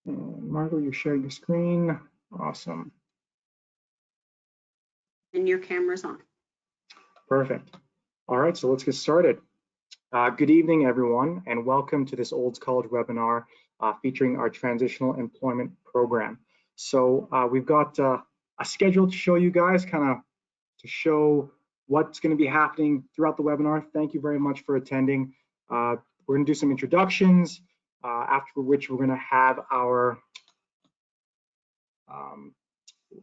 And Margot, you're sharing your screen. Awesome. And your camera's on. Perfect. All right, so let's get started. Good evening, everyone, and welcome to this Olds College webinar featuring our Transitional Employment Program. So we've got a schedule to show you guys, kind of to show what's going to be happening throughout the webinar. Thank you very much for attending. We're going to do some introductions, after which we're going to have our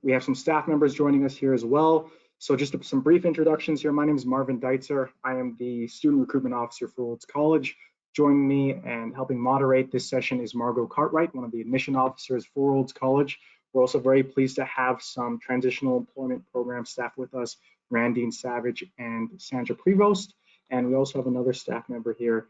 we have some staff members joining us here as well. So just some brief introductions here. My name is Marvin Deitzer. I am the Student Recruitment Officer for Olds College. Joining me and helping moderate this session is Margot Cartwright, one of the admission officers for Olds College. We're also very pleased to have some Transitional Employment Program staff with us, Randine Savage and Sandra Prevost. And we also have another staff member here,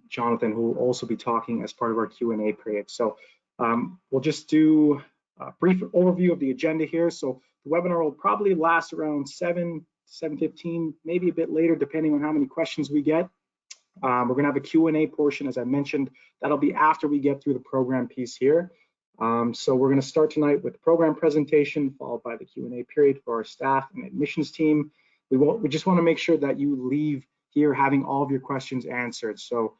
Jonathan, who will also be talking as part of our Q&A period. So we'll just do a brief overview of the agenda here. So the webinar will probably last around 7:15, maybe a bit later, depending on how many questions we get. We're going to have a Q&A portion, as I mentioned. That'll be after we get through the program piece here. So we're going to start tonight with the program presentation, followed by the Q&A period for our staff and admissions team. We just want to make sure that you leave here having all of your questions answered. So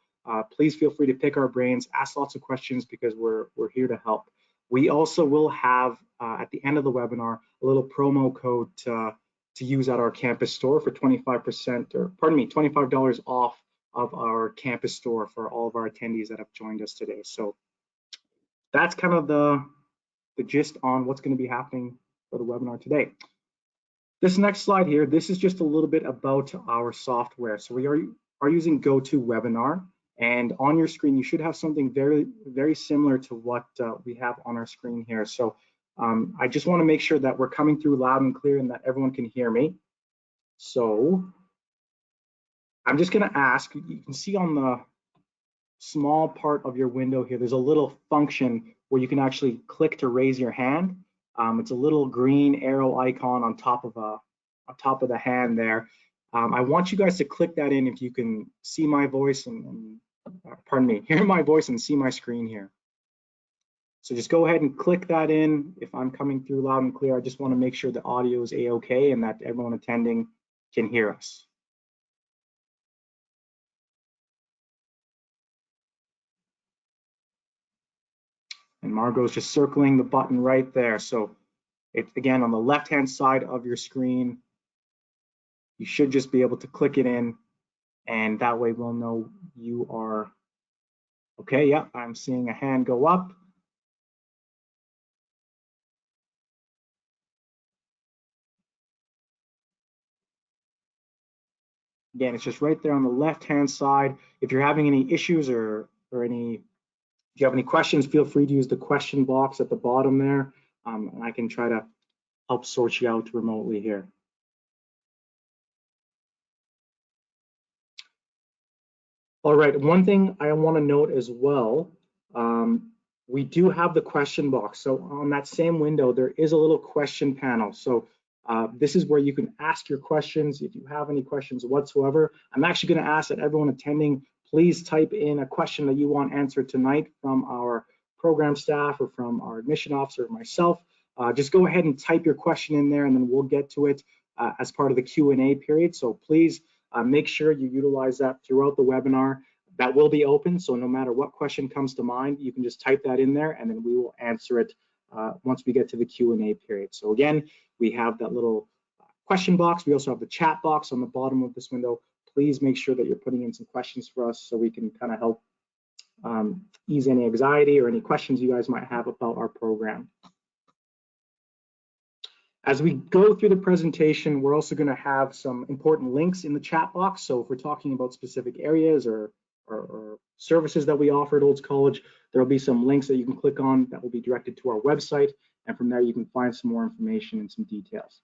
please feel free to pick our brains, ask lots of questions, because we're here to help. We also will have, at the end of the webinar, a little promo code to use at our campus store for 25% off of our campus store for all of our attendees that have joined us today. So that's kind of the gist on what's going to be happening for the webinar today. This next slide here, this is just a little bit about our software. So we are using GoToWebinar. And on your screen, you should have something very, very similar to what we have on our screen here. So I just want to make sure that we're coming through loud and clear and that everyone can hear me. So I'm just going to ask, you can see on the small part of your window here, there's a little function where you can actually click to raise your hand. It's a little green arrow icon on top of the hand there. I want you guys to click that in if you can see my voice and pardon me, hear my voice and see my screen here. So just go ahead and click that in. If I'm coming through loud and clear, I just want to make sure the audio is a-okay and that everyone attending can hear us. And Margot's just circling the button right there. So it's, again, on the left-hand side of your screen, you should just be able to click it in, and that way we'll know you are okay. Yeah, I'm seeing a hand go up. Again, it's just right there on the left-hand side. If you're having any issues or if you have any questions, feel free to use the question box at the bottom there, and I can try to help sort you out remotely here. All right, one thing I want to note as well, we do have the question box. So on that same window, there is a little question panel. So this is where you can ask your questions if you have any questions whatsoever. I'm actually going to ask that everyone attending, please type in a question that you want answered tonight from our program staff or from our admission officer or myself. Just go ahead and type your question in there, and then we'll get to it as part of the Q&A period. So please make sure you utilize that throughout the webinar. That will be open, so no matter what question comes to mind, you can just type that in there, and then we will answer it once we get to the Q&A period. So again, we have that little question box. We also have the chat box on the bottom of this window. Please make sure that you're putting in some questions for us so we can kind of help ease any anxiety or any questions you guys might have about our program. As we go through the presentation, we're also going to have some important links in the chat box. So if we're talking about specific areas or services that we offer at Olds College, there will be some links that you can click on that will be directed to our website. And from there, you can find some more information and some details.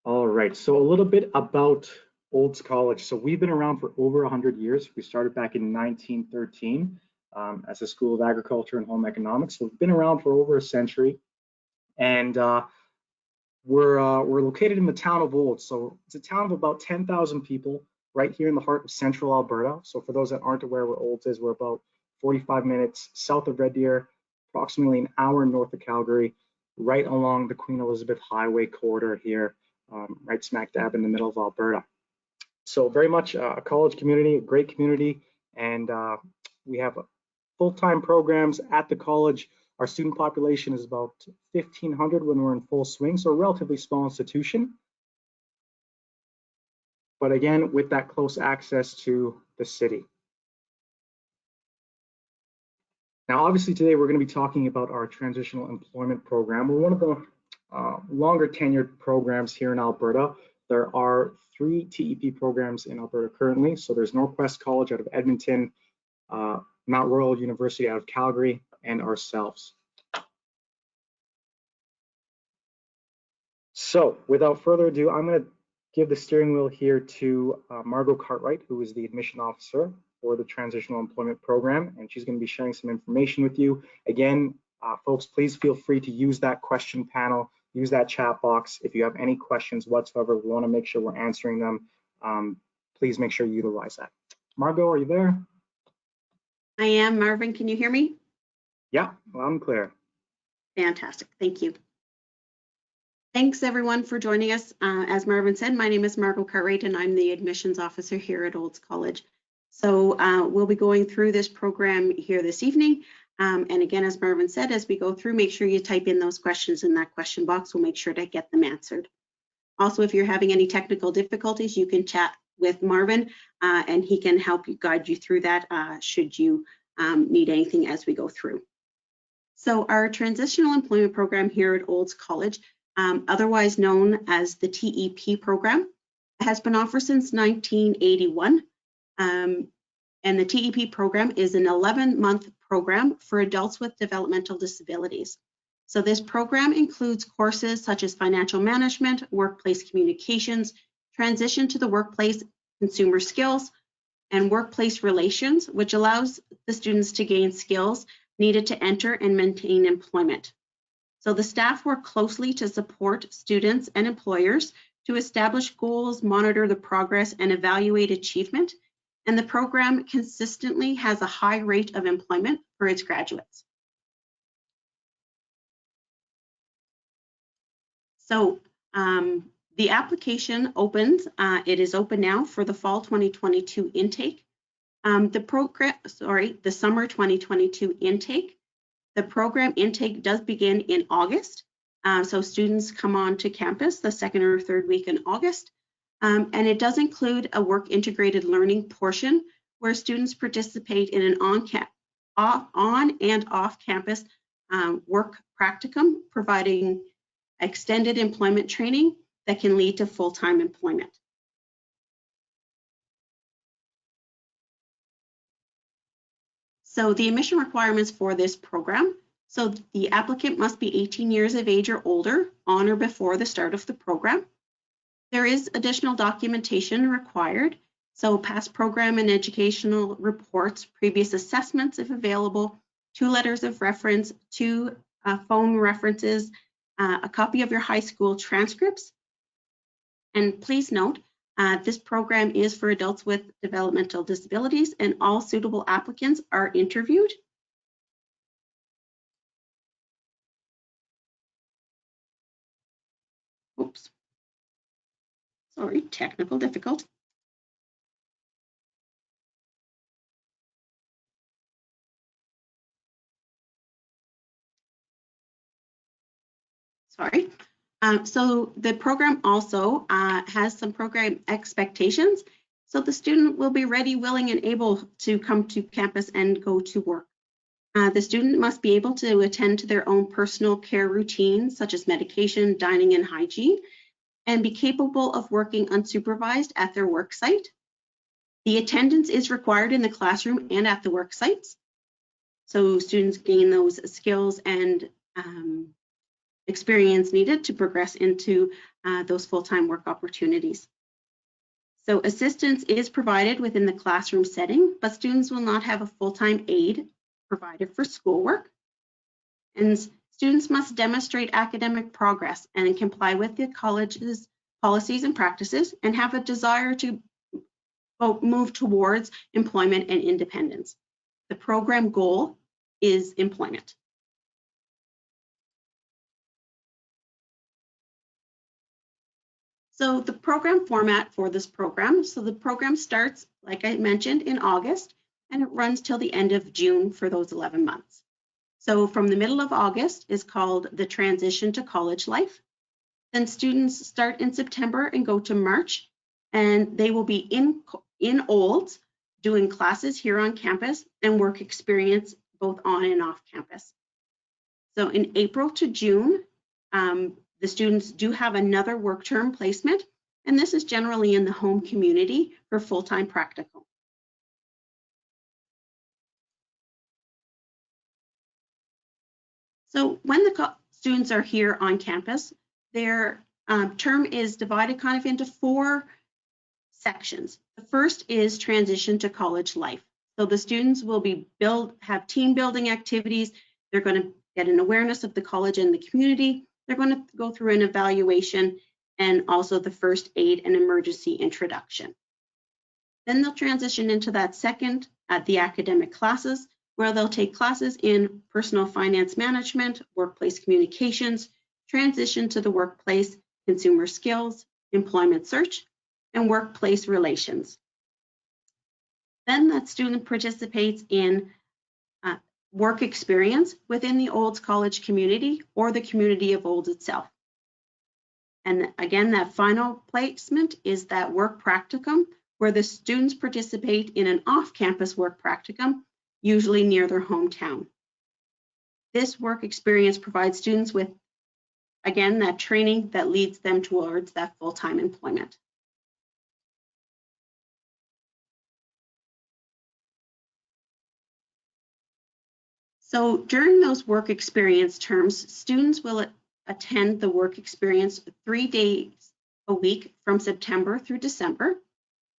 All right, so a little bit about Olds College. So we've been around for over 100 years. We started back in 1913 as a School of Agriculture and Home Economics. So we've been around for over a century. And we're located in the town of Olds. So it's a town of about 10,000 people. right here in the heart of central Alberta. So for those that aren't aware where Olds is, we're about 45 minutes south of Red Deer, approximately an hour north of Calgary, right along the Queen Elizabeth Highway corridor here, right smack dab in the middle of Alberta. So very much a college community, a great community, and we have full-time programs at the college. Our student population is about 1,500 when we're in full swing, so a relatively small institution. But again, with that close access to the city. Now, obviously today we're going to be talking about our transitional employment program. We're one of the longer tenured programs here in Alberta. There are 3 TEP programs in Alberta currently. So there's Northwest College out of Edmonton, Mount Royal University out of Calgary, and ourselves. So without further ado, I'm going to give the steering wheel here to Margot Cartwright, who is the admission officer for the Transitional Employment Program, and she's going to be sharing some information with you. Again, folks, please feel free to use that question panel, use that chat box. If you have any questions whatsoever, we want to make sure we're answering them. Please make sure you utilize that. Margot, are you there? I am. Marvin, can you hear me? Yeah, loud and clear. Fantastic. Thank you. Thanks everyone for joining us. As Marvin said, my name is Margot Cartwright and I'm the admissions officer here at Olds College. So we'll be going through this program here this evening. And again, as Marvin said, as we go through, make sure you type in those questions in that question box. We'll make sure to get them answered. Also, if you're having any technical difficulties, you can chat with Marvin and he can help you guide you through that should you need anything as we go through. So our transitional employment program here at Olds College, otherwise known as the TEP program, has been offered since 1981. And the TEP program is an 11-month program for adults with developmental disabilities. So this program includes courses such as financial management, workplace communications, transition to the workplace, consumer skills, and workplace relations, which allows the students to gain skills needed to enter and maintain employment. So the staff work closely to support students and employers to establish goals, monitor the progress, and evaluate achievement. And the program consistently has a high rate of employment for its graduates. So the application opens, it is open now for the fall 2022 intake. The summer 2022 intake. The program intake does begin in August. So students come on to campus the 2nd or 3rd week in August. And it does include a work integrated learning portion where students participate in an on and off campus work practicum, providing extended employment training that can lead to full-time employment. So the admission requirements for this program. So the applicant must be 18 years of age or older on or before the start of the program. There is additional documentation required. So past program and educational reports, previous assessments if available, 2 letters of reference, 2 phone references, a copy of your high school transcripts. And please note, this program is for adults with developmental disabilities and all suitable applicants are interviewed. Oops. Sorry, technical difficulty. Sorry. So the program also has some program expectations. So the student will be ready, willing, and able to come to campus and go to work. The student must be able to attend to their own personal care routines, such as medication, dining, and hygiene, and be capable of working unsupervised at their work site. The attendance is required in the classroom and at the work sites. So students gain those skills and experience needed to progress into those full-time work opportunities. So assistance is provided within the classroom setting, but students will not have a full-time aide provided for schoolwork. And students must demonstrate academic progress and comply with the college's policies and practices and have a desire to move towards employment and independence. The program goal is employment. So the program format for this program, so the program starts, like I mentioned, in August, and it runs till the end of June for those 11 months. So from the middle of August is called the Transition to College Life. Then students start in September and go to March, and they will be in Olds doing classes here on campus and work experience both on and off campus. So in April to June, the students do have another work term placement, and this is generally in the home community for full-time practical. So when the students are here on campus, their term is divided kind of into 4 sections. The first is transition to college life. So the students will have team building activities. They're going to get an awareness of the college and the community. They're going to go through an evaluation and also the first aid and emergency introduction. Then they'll transition into that second at the academic classes, where they'll take classes in personal finance management, workplace communications, transition to the workplace, consumer skills, employment search, and workplace relations. Then that student participates in work experience within the Olds College community or the community of Olds itself. And again, that final placement is that work practicum, where the students participate in an off-campus work practicum, usually near their hometown. This work experience provides students with, again, that training that leads them towards that full-time employment. So during those work experience terms, students will attend the work experience 3 days a week from September through December,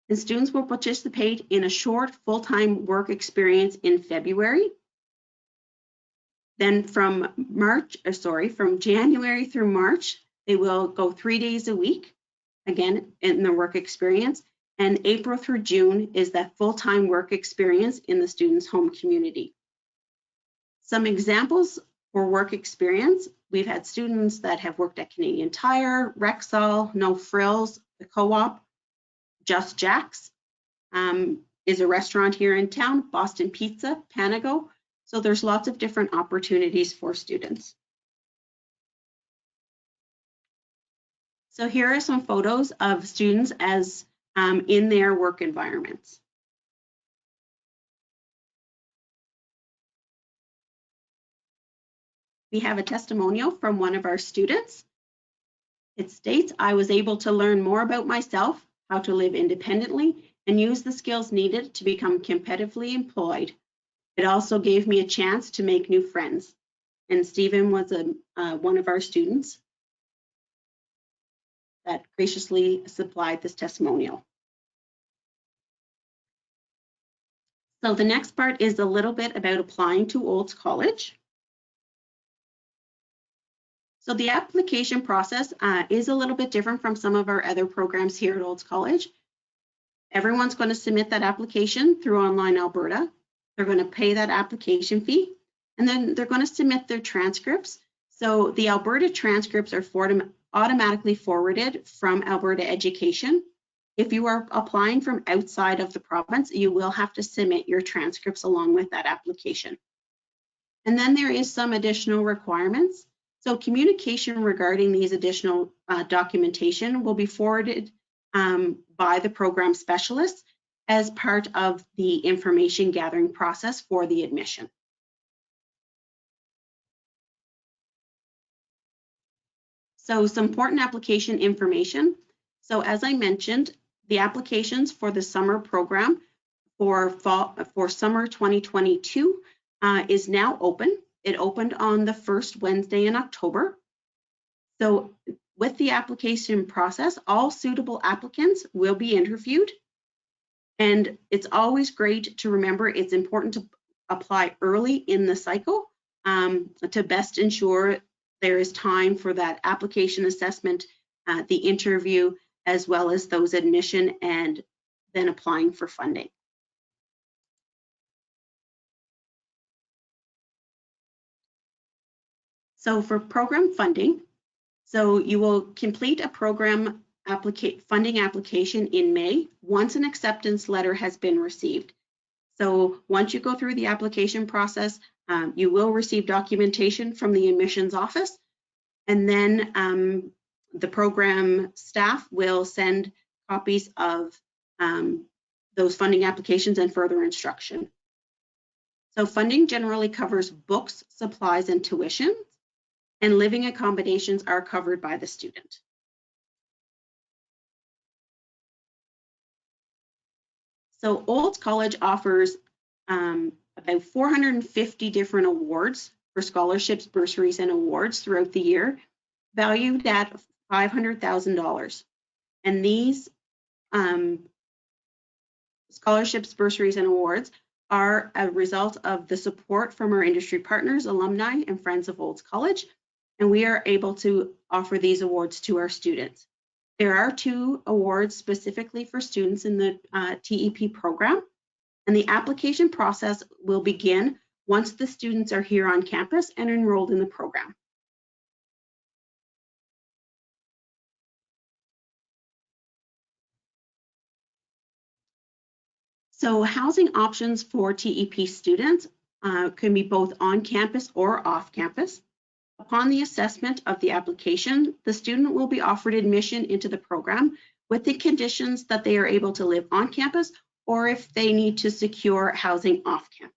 and students will participate in a short full-time work experience in February. Then from January through March, they will go 3 days a week, again, in the work experience, and April through June is that full-time work experience in the student's home community. Some examples for work experience, we've had students that have worked at Canadian Tire, Rexall, No Frills, the Co-op, Just Jack's is a restaurant here in town, Boston Pizza, Panago. So there's lots of different opportunities for students. So here are some photos of students as in their work environments. We have a testimonial from one of our students. It states, "I was able to learn more about myself, how to live independently, and use the skills needed to become competitively employed. It also gave me a chance to make new friends." And Stephen was one of our students that graciously supplied this testimonial. So the next part is a little bit about applying to Olds College. So the application process is a little bit different from some of our other programs here at Olds College. Everyone's going to submit that application through Online Alberta. They're going to pay that application fee, and then they're going to submit their transcripts. So the Alberta transcripts are automatically forwarded from Alberta Education. If you are applying from outside of the province, you will have to submit your transcripts along with that application. And then there is some additional requirements. So communication regarding these additional documentation will be forwarded by the program specialist as part of the information gathering process for the admission. So some important application information. So as I mentioned, the applications for the summer program for summer 2022 is now open. It opened on the first Wednesday in October. So with the application process, all suitable applicants will be interviewed. And it's always great to remember it's important to apply early in the cycle to best ensure there is time for that application assessment, the interview, as well as those admission and then applying for funding. So for program funding, so you will complete a program funding application in May once an acceptance letter has been received. So once you go through the application process, you will receive documentation from the admissions office, and then the program staff will send copies of those funding applications and further instruction. So funding generally covers books, supplies, and tuition, and living accommodations are covered by the student. So Olds College offers about 450 different awards for scholarships, bursaries, and awards throughout the year, valued at $500,000. And these scholarships, bursaries, and awards are a result of the support from our industry partners, alumni, and friends of Olds College, and we are able to offer these awards to our students. There are 2 awards specifically for students in the TEP program, and the application process will begin once the students are here on campus and enrolled in the program. So housing options for TEP students can be both on campus or off campus. Upon the assessment of the application, the student will be offered admission into the program with the conditions that they are able to live on campus or if they need to secure housing off campus.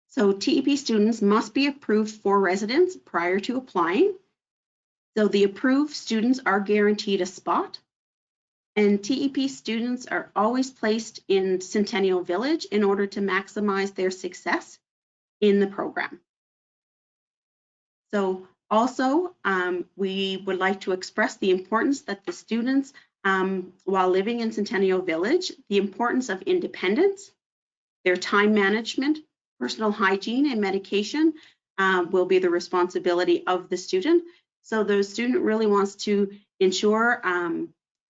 So TEP students must be approved for residence prior to applying. So the approved students are guaranteed a spot. And TEP students are always placed in Centennial Village in order to maximize their success in the program. So also, we would like to express the importance that the students, while living in Centennial Village, the importance of independence, their time management, personal hygiene, and medication will be the responsibility of the student. So the student really wants to ensure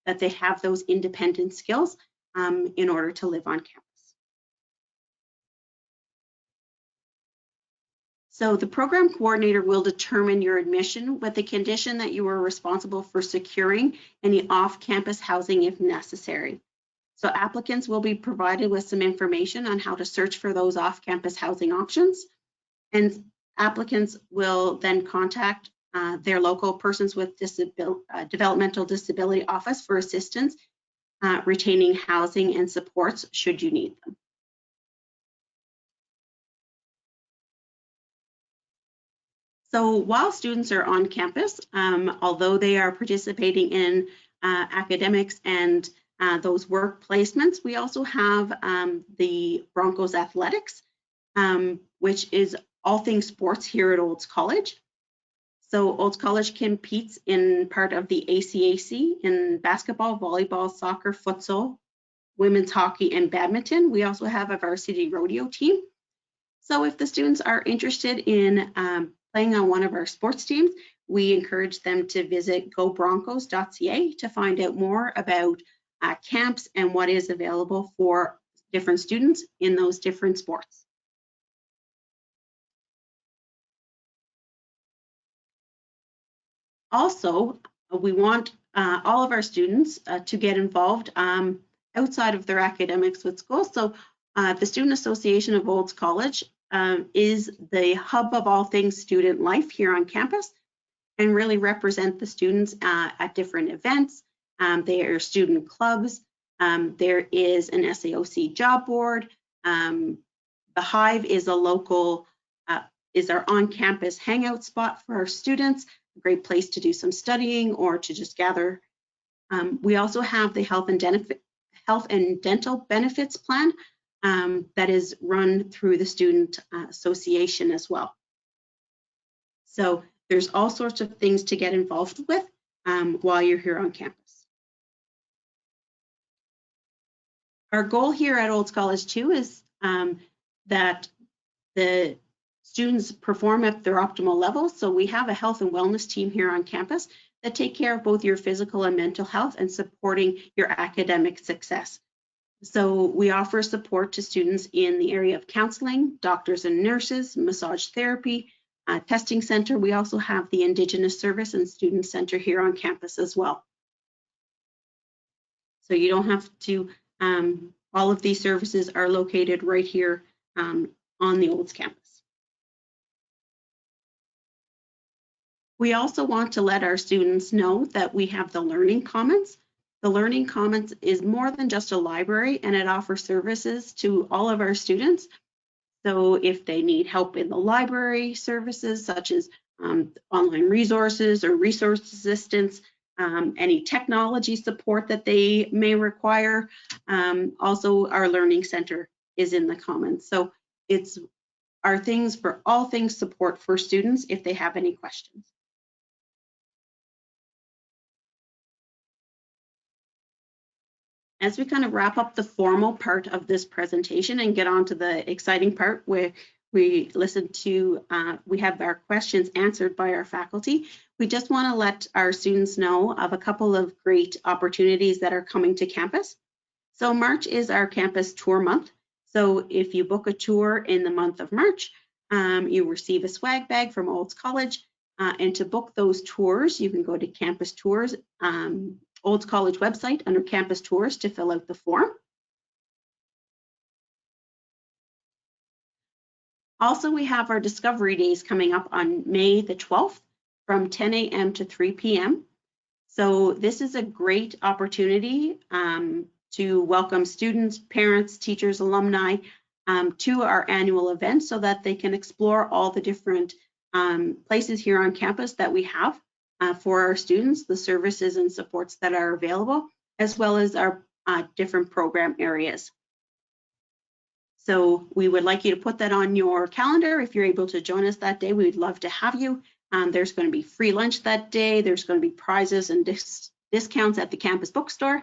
that they have those independent skills in order to live on campus. So the program coordinator will determine your admission with the condition that you are responsible for securing any off-campus housing if necessary. So applicants will be provided with some information on how to search for those off-campus housing options. And applicants will then contact their local persons with developmental disability office for assistance retaining housing and supports should you need them. So while students are on campus, although they are participating in academics and those work placements, we also have the Broncos Athletics, which is all things sports here at Olds College. So Olds College competes in part of the ACAC in basketball, volleyball, soccer, futsal, women's hockey, and badminton. We also have a varsity rodeo team. So if the students are interested in playing on one of our sports teams, we encourage them to visit gobroncos.ca to find out more about camps and what is available for different students in those different sports. Also, we want all of our students to get involved outside of their academics with school. So the Student Association of Olds College is the hub of all things student life here on campus and really represent the students at different events. There are student clubs. There is an SAOC job board. The Hive is a local, is our on-campus hangout spot for our students, a great place to do some studying or to just gather. We also have the health and dental benefits plan that is run through the Student Association as well. So there's all sorts of things to get involved with while you're here on campus. Our goal here at Olds College too is that the students perform at their optimal level. So we have a health and wellness team here on campus that take care of both your physical and mental health and supporting your academic success. So we offer support to students in the area of counseling, doctors and nurses, massage therapy, testing center. We also have the Indigenous Service and Student Center here on campus as well. So you don't have to, all of these services are located right here on the Olds campus. We also want to let our students know that we have the Learning Commons. The Learning Commons is more than just a library, and it offers services to all of our students. So if they need help in the library services, such as online resources or resource assistance, any technology support that they may require, also our Learning Center is in the Commons. So it's our things for all things support for students if they have any questions. As we kind of wrap up the formal part of this presentation and get on to the exciting part where we listen to, we have our questions answered by our faculty, we just want to let our students know of a couple of great opportunities that are coming to campus. So March is our campus tour month. So if you book a tour in the month of March, you receive a swag bag from Olds College. And to book those tours, you can go to Campus Tours, Olds College website under Campus Tours to fill out the form. Also, we have our Discovery Days coming up on May the 12th from 10 a.m. to 3 p.m. So this is a great opportunity to welcome students, parents, teachers, alumni to our annual event so that they can explore all the different places here on campus that we have for our students, the services and supports that are available, as well as our different program areas. So we would like you to put that on your calendar. If you're able to join us that day, we'd love to have you. There's going to be free lunch that day. There's going to be prizes and discounts at the campus bookstore.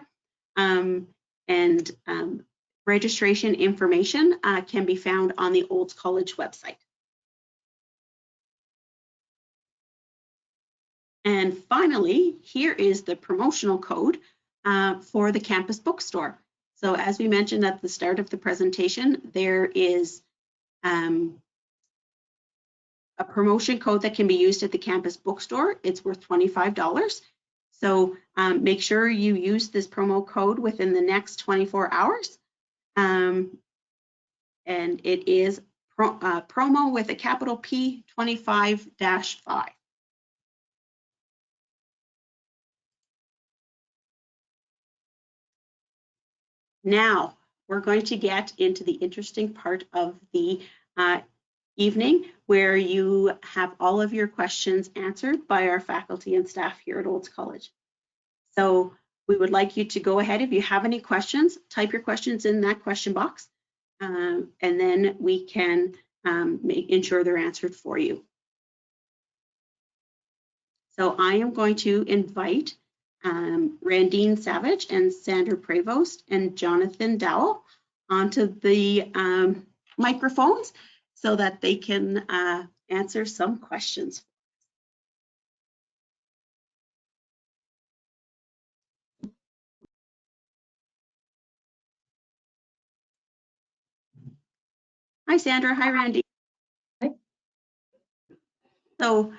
Registration information can be found on the Olds College website. And finally, here is the promotional code for the campus bookstore. So as we mentioned at the start of the presentation, there is a promotion code that can be used at the campus bookstore. It's worth $25. So make sure you use this promo code within the next 24 hours. And it is promo with a capital P 25-5. Now, we're going to get into the interesting part of the evening where you have all of your questions answered by our faculty and staff here at Olds College. So we would like you to go ahead. If you have any questions, type your questions in that question box, and then we can ensure they're answered for you. So I am going to invite Randine Savage and Sandra Prevost and Jonathan Dowell onto the microphones so that they can answer some questions. Hi, Sandra. Hi, Randy. Hi. So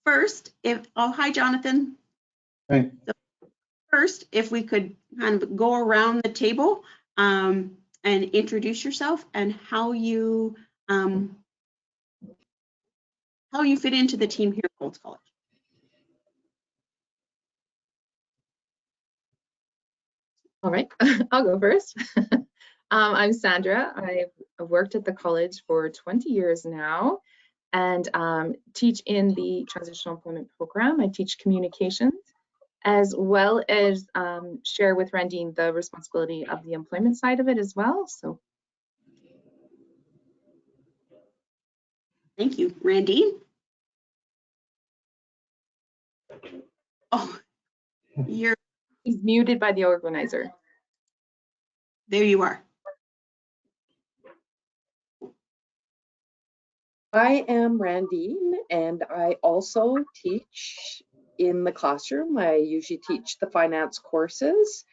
first, hi, Jonathan. Hi. So first, if we could kind of go around the table and introduce yourself and how you fit into the team here at Olds College. All right, I'll go first. I'm Sandra. I've worked at the college for 20 years now and teach in the Transitional Employment Program. I teach communications as well as share with Randine the responsibility of the employment side of it as well. So, thank you, Randine. Oh, he's muted by the organizer. There you are. I am Randine, and I also teach in the classroom. I usually teach the finance courses,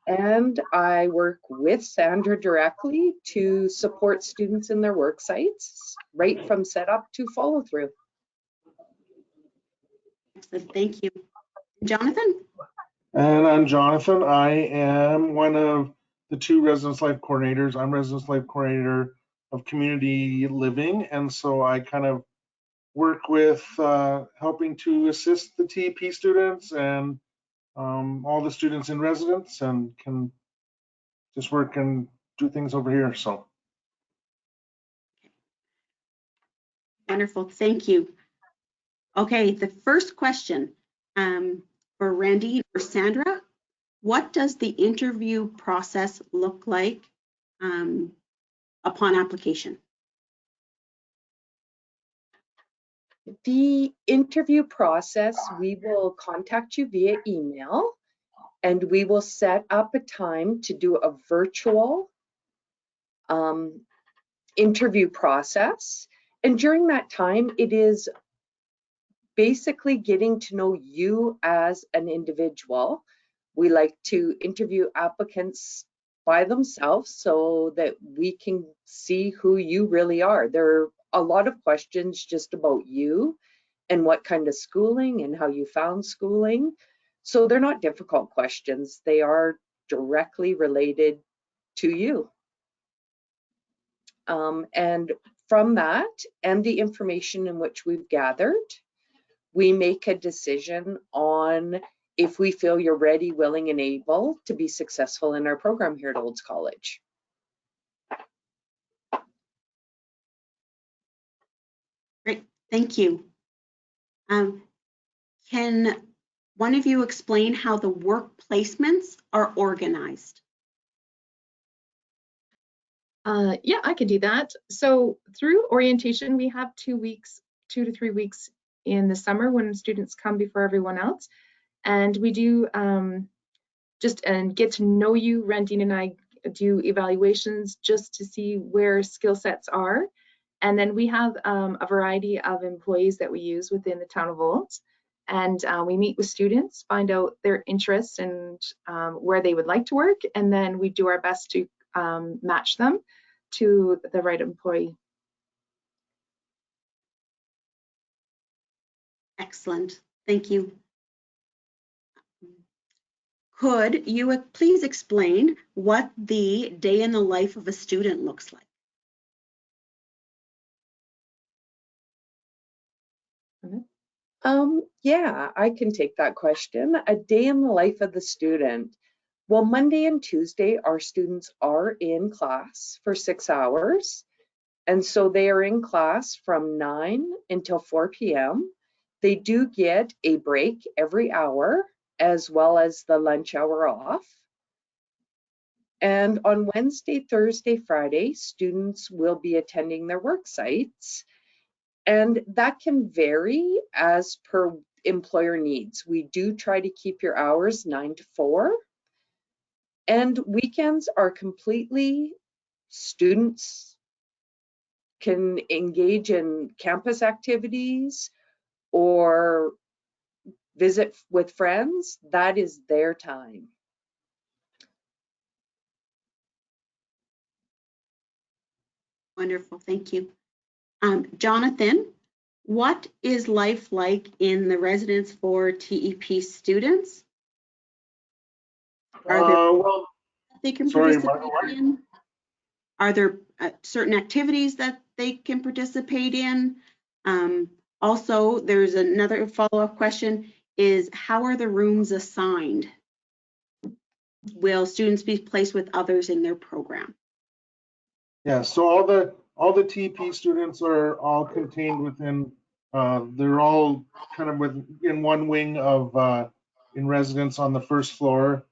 and I work with Sandra directly to support students in their work sites, right from setup to follow through. Excellent, thank you. Jonathan? And I'm Jonathan. I am one of the two residence life coordinators. I'm residence life coordinator of community living, and so I kind of work with helping to assist the TEP students and all the students in residence, and can just work and do things over here. So Wonderful, thank you. Okay, the first question for Randy or Sandra, what does the interview process look like upon application? The interview process, we will contact you via email, and we will set up a time to do a virtual interview process. And during that time, it is basically getting to know you as an individual. We like to interview applicants by themselves so that we can see who you really are. There are a lot of questions just about you and what kind of schooling and how you found schooling. So they're not difficult questions. They are directly related to you. And from that and the information in which we've gathered, we make a decision on if we feel you're ready, willing, and able to be successful in our program here at Olds College. Great, thank you. Can one of you explain how the work placements are organized? Yeah, I could do that. So through orientation, we have 2 weeks, 2 to 3 weeks in the summer when students come before everyone else. And we do just get to know you. Randine and I do evaluations just to see where skill sets are. And then we have a variety of employees that we use within the town of Olds. And we meet with students, find out their interests and where they would like to work. And then we do our best to match them to the right employee. Excellent, thank you. Could you please explain what the day in the life of a student looks like? Yeah, I can take that question. A day in the life of the student. Well, Monday and Tuesday, our students are in class for 6 hours. And so they are in class from 9 until 4 p.m. They do get a break every hour, as well as the lunch hour off. And on Wednesday, Thursday, Friday, students will be attending their work sites. And that can vary as per employer needs. We do try to keep your hours 9 to 4. And weekends are completely, students can engage in campus activities or visit with friends. That is their time. Wonderful, thank you. Jonathan, what is life like in the residence for TEP students? Are there well, they can sorry, participate in? Are there certain activities that they can participate in? Also, there's another follow-up question, is how are the rooms assigned? Will students be placed with others in their program? yeah. So all the TP students are all contained within. They're all kind of in one wing of in residence on the first floor.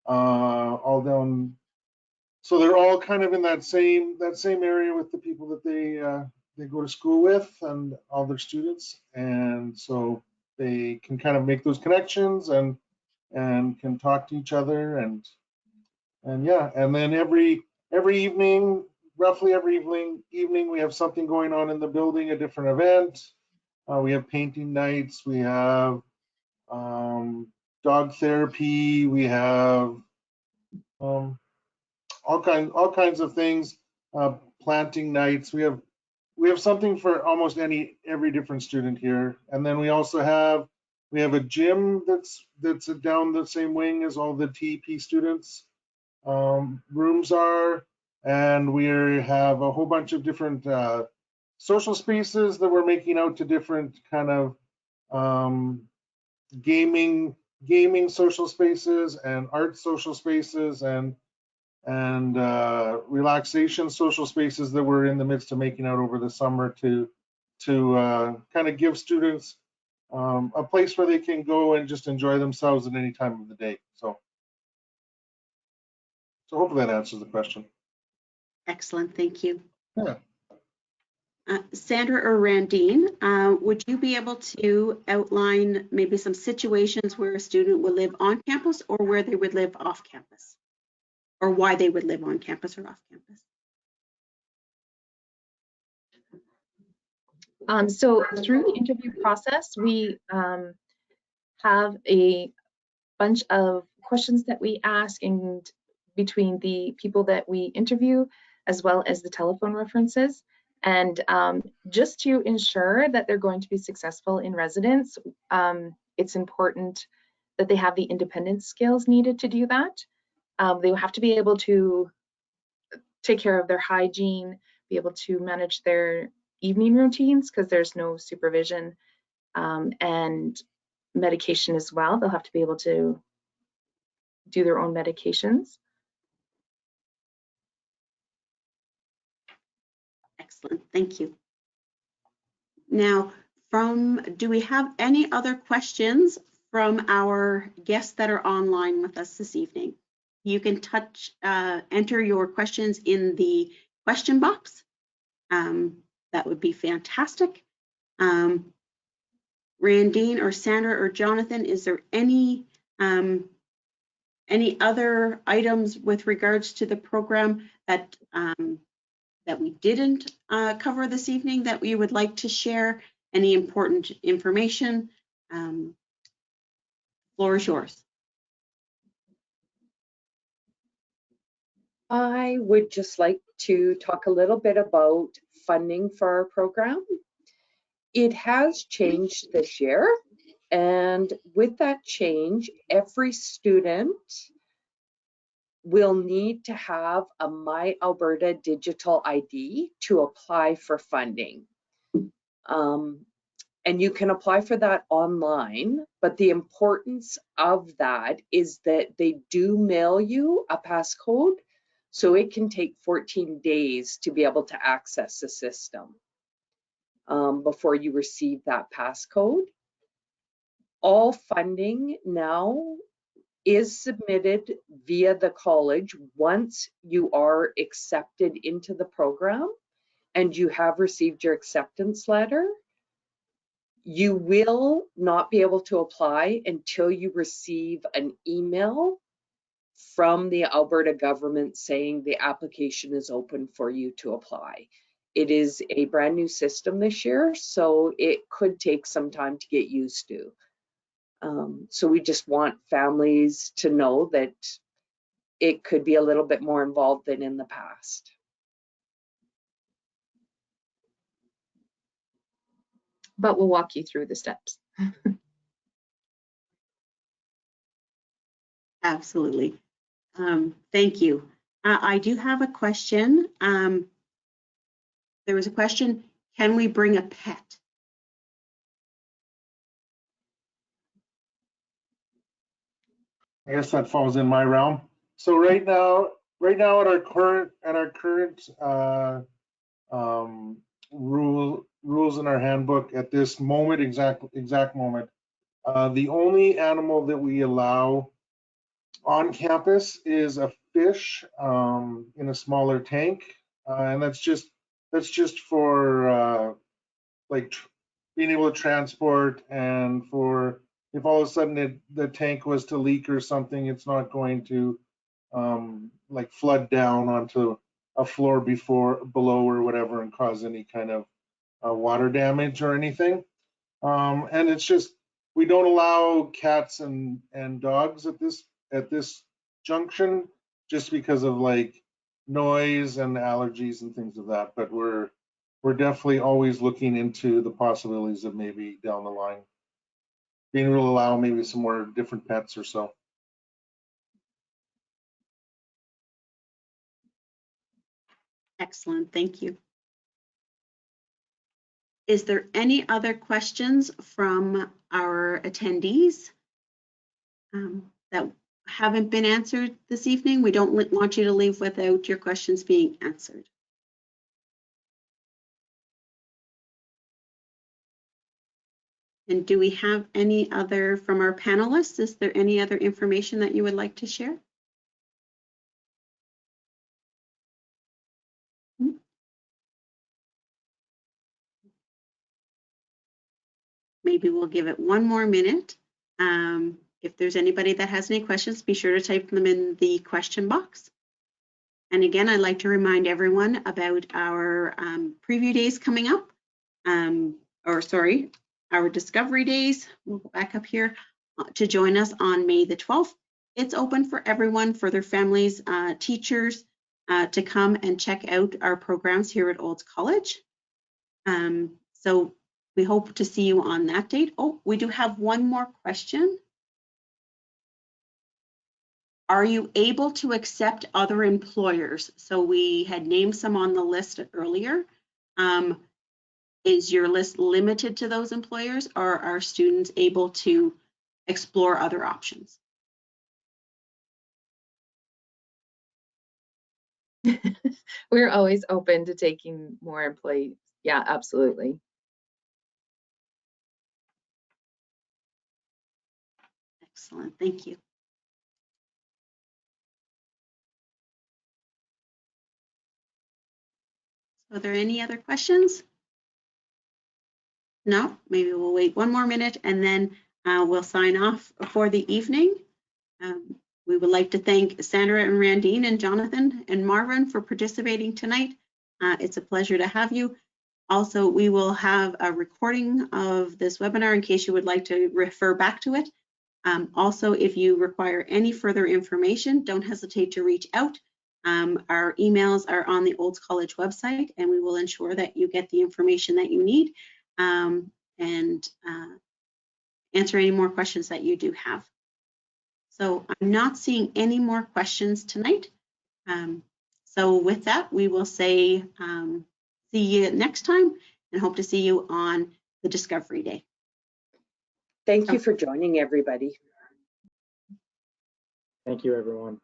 All down. So they're all kind of in that same area with the people that they go to school with and all their students, and so they can kind of make those connections and can talk to each other and yeah. And then every evening, roughly every evening, we have something going on in the building, a different event. We have painting nights. We have dog therapy. We have all kinds of things. Planting nights. We have something for almost every different student here. And then we also have a gym that's down the same wing as all the TEP students rooms are, and we have a whole bunch of different social spaces that we're making out to different kind of gaming social spaces and art social spaces and relaxation social spaces that we're in the midst of making out over the summer to kind of give students a place where they can go and just enjoy themselves at any time of the day. So hopefully that answers the question. Excellent, thank you. Yeah. Sandra or Randine, would you be able to outline maybe some situations where a student would live on campus or where they would live off campus? Or why they would live on campus or off campus? So through the interview process, we have a bunch of questions that we ask and between the people that we interview, as well as the telephone references. And just to ensure that they're going to be successful in residence, it's important that they have the independent skills needed to do that. They will have to be able to take care of their hygiene, be able to manage their evening routines because there's no supervision, and medication as well. They'll have to be able to do their own medications. Excellent, thank you. Now, do we have any other questions from our guests that are online with us this evening? You can enter your questions in the question box. That would be fantastic. Randine or Sandra or Jonathan, is there any other items with regards to the program that we didn't cover this evening that we would like to share? Any important information? Floor is yours. I would just like to talk a little bit about funding for our program. It has changed this year, and with that change, every student will need to have a My Alberta digital ID to apply for funding. And you can apply for that online, but the importance of that is that they do mail you a passcode, so it can take 14 days to be able to access the system before you receive that passcode. All funding now is submitted via the college once you are accepted into the program and you have received your acceptance letter. You will not be able to apply until you receive an email from the Alberta government saying the application is open for you to apply. It is a brand new system this year, so it could take some time to get used to. So we just want families to know that it could be a little bit more involved than in the past. But we'll walk you through the steps. Absolutely. Thank you. I do have a question. There was a question, can we bring a pet? I guess that falls in my realm. So right now at our current rules in our handbook at this moment, exact moment, the only animal that we allow on campus is a fish in a smaller tank, and that's just for like being able to transport, and for if all of a sudden the tank was to leak or something, it's not going to like flood down onto a floor below or whatever and cause any kind of water damage or anything. And it's just we don't allow cats and dogs at this junction, just because of like noise and allergies and things of that. But we're definitely always looking into the possibilities of maybe down the line being able to allow maybe some more different pets or so. Excellent, thank you. Is there any other questions from our attendees that haven't been answered this evening? We don't want you to leave without your questions being answered. And do we have any other from our panelists? Is there any other information that you would like to share? Maybe we'll give it one more minute. If there's anybody that has any questions, be sure to type them in the question box. And again, I'd like to remind everyone about our preview days coming up, our discovery days. We'll go back up here to join us on May the 12th. It's open for everyone, for their families, teachers, to come and check out our programs here at Olds College. So we hope to see you on that date. Oh, we do have one more question. Are you able to accept other employers? So we had named some on the list earlier. Is your list limited to those employers, or are students able to explore other options? We're always open to taking more employees. Yeah, absolutely. Excellent, thank you. Are there any other questions? No, maybe we'll wait one more minute and then we'll sign off for the evening. We would like to thank Sandra and Randine and Jonathan and Marvin for participating tonight. It's a pleasure to have you. Also, we will have a recording of this webinar in case you would like to refer back to it. Also, if you require any further information, don't hesitate to reach out. Our emails are on the Olds College website, and we will ensure that you get the information that you need and answer any more questions that you do have. So I'm not seeing any more questions tonight. So with that, we will say see you next time and hope to see you on the Discovery Day. Thank you for joining, everybody. Thank you, everyone.